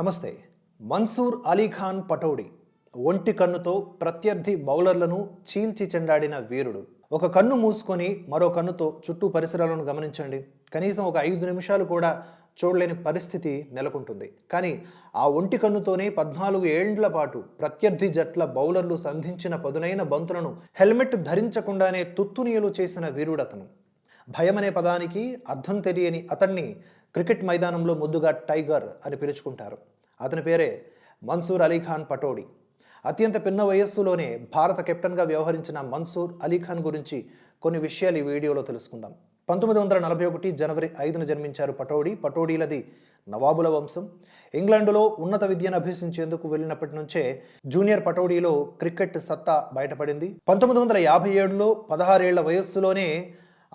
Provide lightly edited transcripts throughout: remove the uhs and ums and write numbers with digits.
నమస్తే. మన్సూర్ అలీ ఖాన్ పటౌడీ ఒంటి కన్నుతో ప్రత్యర్థి బౌలర్లను చీల్చి చెండాడిన వీరుడు. ఒక కన్ను మూసుకొని మరో కన్నుతో చుట్టూ పరిసరాలను గమనించండి. కనీసం ఒక 5 నిమిషాలు కూడా చూడలేని పరిస్థితి నెలకొంటుంది. కానీ ఆ ఒంటి కన్నుతోనే 14 ఏళ్ల పాటు ప్రత్యర్థి జట్ల బౌలర్లు సంధించిన పదునైన బంతులను హెల్మెట్ ధరించకుండానే తుత్తునియలు చేసిన వీరుడతను. భయమనే పదానికి అర్థం తెలియని అతన్ని క్రికెట్ మైదానంలో ముద్దుగా టైగర్ అని పిలుచుకుంటారు. అతని పేరే మన్సూర్ అలీ ఖాన్ పటౌడీ. అత్యంత పిన్న వయస్సులోనే భారత కెప్టెన్గా వ్యవహరించిన మన్సూర్ అలీ ఖాన్ గురించి కొన్ని విషయాలు ఈ వీడియోలో తెలుసుకుందాం. 1941 జనవరి 5న జన్మించారు పటౌడీ. పటౌడీలది నవాబుల వంశం. ఇంగ్లాండులో ఉన్నత విద్యను అభ్యసించేందుకు వెళ్ళినప్పటి నుంచే జూనియర్ పటౌడీలో క్రికెట్ సత్తా బయటపడింది. 1957లో 16 ఏళ్ల వయస్సులోనే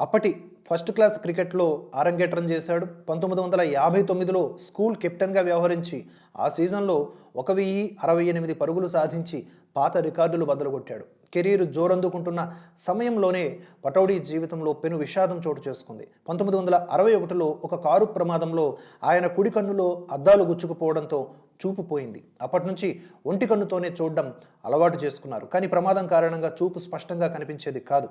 అప్పటి ఫస్ట్ క్లాస్ క్రికెట్లో అరంగేట్రం చేశాడు. 1959లో స్కూల్ కెప్టెన్గా వ్యవహరించి ఆ సీజన్లో 1068 పరుగులు సాధించి పాత రికార్డులు బద్దలుకొట్టాడు. కెరీర్ జోరందుకుంటున్న సమయంలోనే పటౌడీ జీవితంలో పెను విషాదం చోటు చేసుకుంది. 1961లో ఒక కారు ప్రమాదంలో ఆయన కుడి కన్నులో అద్దాలు గుచ్చుకుపోవడంతో చూపు పోయింది. అప్పటి నుంచి ఒంటి కన్నుతోనే చూడడం అలవాటు చేసుకున్నారు. కానీ ప్రమాదం కారణంగా చూపు స్పష్టంగా కనిపించేది కాదు.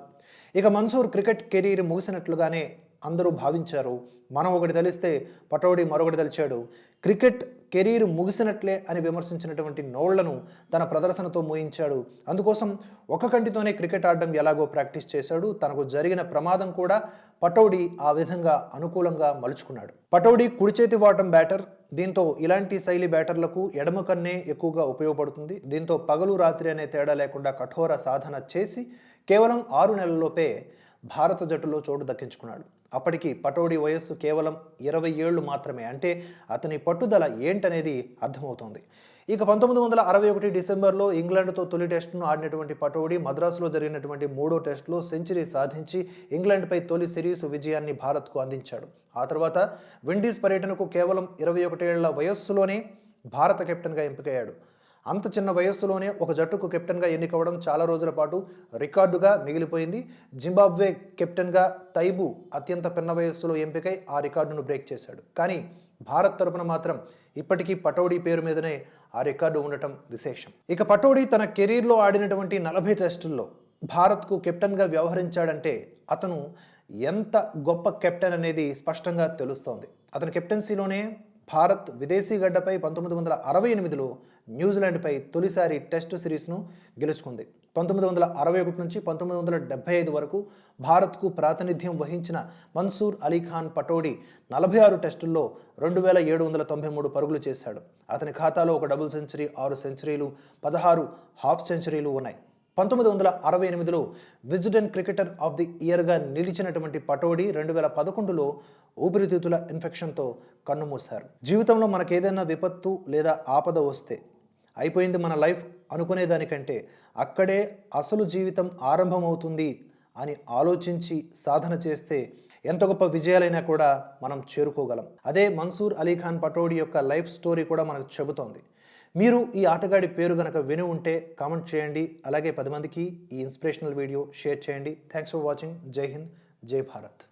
ఇక మన్సూర్ క్రికెట్ కెరీర్ ముగిసినట్లుగానే అందరూ భావించారు. మనం ఒకటి తెలిస్తే పటౌడీ మరొకటి తెలిచాడు. క్రికెట్ కెరీర్ ముగిసినట్లే అని విమర్శించినటువంటి నోళ్లను తన ప్రదర్శనతో మోయించాడు. అందుకోసం ఒక కంటితోనే క్రికెట్ ఆడడం ఎలాగో ప్రాక్టీస్ చేశాడు. తనకు జరిగిన ప్రమాదం కూడా పటౌడీ ఆ విధంగా అనుకూలంగా మలుచుకున్నాడు. పటౌడీ కుడి చేతి వాటం బ్యాటర్. దీంతో ఇలాంటి శైలి బ్యాటర్లకు ఎడమ కన్నే ఎక్కువగా ఉపయోగపడుతుంది. దీంతో పగలు రాత్రి అనే తేడా లేకుండా కఠోర సాధన చేసి కేవలం 6 నెలల్లోపే భారత జట్టులో చోటు దక్కించుకున్నాడు. అప్పటికి పటౌడీ వయస్సు కేవలం 20 ఏళ్లు మాత్రమే. అంటే అతని పట్టుదల ఏంటనేది అర్థమవుతోంది. ఇక 1961 డిసెంబర్లో ఇంగ్లాండ్తో తొలి టెస్టును ఆడినటువంటి పటౌడీ మద్రాసులో జరిగినటువంటి 3వ టెస్టులో సెంచరీ సాధించి ఇంగ్లాండ్పై తొలి సిరీస్ విజయాన్ని భారత్కు అందించాడు. ఆ తర్వాత విండీస్ పర్యటనకు కేవలం 21 ఏళ్ల వయస్సులోనే భారత కెప్టెన్గా ఎంపికయ్యాడు. అంత చిన్న వయస్సులోనే ఒక జట్టుకు కెప్టెన్గా ఎన్నికవడం చాలా రోజుల పాటు రికార్డుగా మిగిలిపోయింది. జింబాబ్వే కెప్టెన్గా తైబు అత్యంత పిన్న వయస్సులో ఎంపికై ఆ రికార్డును బ్రేక్ చేశాడు. కానీ భారత్ తరపున మాత్రం ఇప్పటికీ పటౌడీ పేరు మీదనే ఆ రికార్డు ఉండటం విశేషం. ఇక పటౌడీ తన కెరీర్లో ఆడినటువంటి 40 టెస్టుల్లో భారత్కు కెప్టెన్గా వ్యవహరించాడంటే అతను ఎంత గొప్ప కెప్టెన్ అనేది స్పష్టంగా తెలుస్తోంది. అతని కెప్టెన్సీలోనే భారత్ విదేశీ గడ్డపై 1968లో న్యూజిలాండ్పై తొలిసారి టెస్టు సిరీస్ను గెలుచుకుంది. 1961 నుంచి 1975 వరకు భారత్కు ప్రాతినిధ్యం వహించిన మన్సూర్ అలీ ఖాన్ పటౌడీ 46 టెస్టుల్లో 2793 పరుగులు చేశాడు. అతని ఖాతాలో ఒక డబుల్ సెంచరీ, 6 సెంచరీలు, 16 హాఫ్ సెంచరీలు ఉన్నాయి. 1968లో విజ్డెన్ క్రికెటర్ ఆఫ్ ది ఇయర్గా నిలిచినటువంటి పటౌడీ 2011లో ఊపిరితిత్తుల ఇన్ఫెక్షన్తో కన్నుమూశారు. జీవితంలో మనకేదైనా విపత్తు లేదా ఆపద వస్తే అయిపోయింది మన లైఫ్ అనుకునేదానికంటే అక్కడే అసలు జీవితం ఆరంభమవుతుంది అని ఆలోచించి సాధన చేస్తే ఎంత గొప్ప విజయాలైనా కూడా మనం చేరుకోగలం. అదే మన్సూర్ అలీ ఖాన్ పటౌడీ యొక్క లైఫ్ స్టోరీ కూడా మనకు చెబుతోంది. మీరు ఈ ఆటగాడి పేరు గనక విని ఉంటే కామెంట్ చేయండి. అలాగే 10 మందికి ఈ ఇన్స్పిరేషనల్ వీడియో షేర్ చేయండి. Thanks for watching. జై హింద్, జై భారత్.